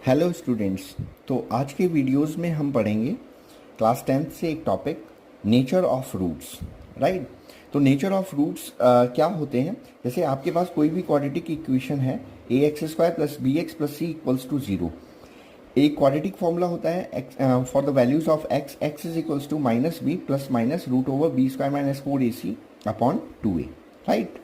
Hello students. तो आज के वीडियोस में हम पढ़ेंगे क्लास 10th से एक topic nature of roots. Right. तो नेचर ऑफ रूट्स क्या होते हैं? जैसे आपके पास कोई भी क्वाड्रेटिक इक्वेशन है ax² plus b x plus c equals to 0। एक क्वाड्रेटिक फॉर्मूला होता है for the values of x is equals to minus b plus minus root over b² minus 4ac upon 2a। Right,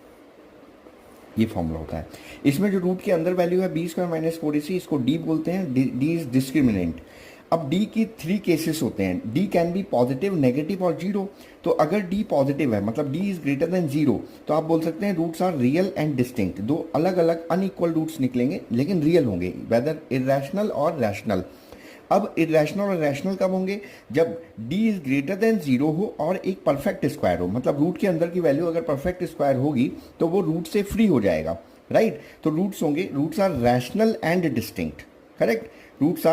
ये formula होता है। इसमें जो root के अंदर वैल्यू है b² माइनस 4ac, इसको d बोलते हैं। d is discriminant. अब d की 3 केसेस होते हैं। d can be positive, negative और जीरो। तो अगर d पॉजिटिव है मतलब d is greater than zero, तो आप बोल सकते हैं roots are real and distinct. दो अलग अलग अनइक्वल रूट्स निकलेंगे लेकिन रियल होंगे, वेदर इरेशनल और रैशनल। अब इरेशनल और रैशनल कब होंगे? जब d is greater than zero हो और एक परफेक्ट स्क्वायर हो। मतलब रूट के अंदर की वैल्यू अगर परफेक्ट स्क्वायर होगी तो वो रूट से फ्री हो जाएगा। राइट। तो रूट्स होंगे, roots are rational and distinct. Correct. Roots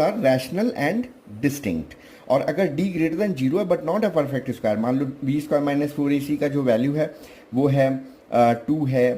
are rational and distinct. और अगर d ग्रेटर देन जीरो है but not a perfect square, मान लो b² माइनस 4ac का जो वैल्यू है वो है 2 है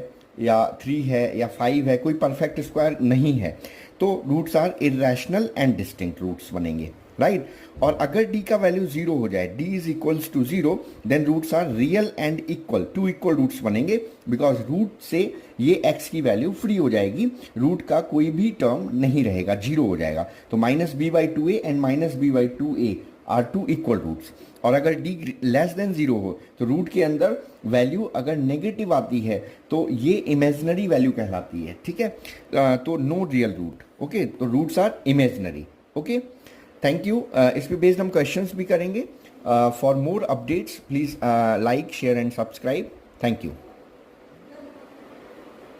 या 3 है या 5 है, कोई परफेक्ट स्क्वायर नहीं है, तो roots are irrational and distinct roots बनेंगे। राइट। और अगर d का वैल्यू जीरो हो जाए, d is equals to zero, then roots are real and equal, two equal roots बनेंगे। बिकॉज रूट से ये x की वैल्यू फ्री हो जाएगी, रूट का कोई भी टर्म नहीं रहेगा, जीरो हो जाएगा। तो minus b by 2a and minus b by 2a are two equal roots. और अगर d लेस देन जीरो हो तो रूट के अंदर वैल्यू अगर नेगेटिव आती है तो ये इमेजिनरी वैल्यू कहलाती है। ठीक है। तो नो रियल रूट। ओके, तो roots are imaginary. Okay, thank you. इस पे बेस्ड हम क्वेश्चंस भी करेंगे। For more updates please like share and subscribe. Thank you.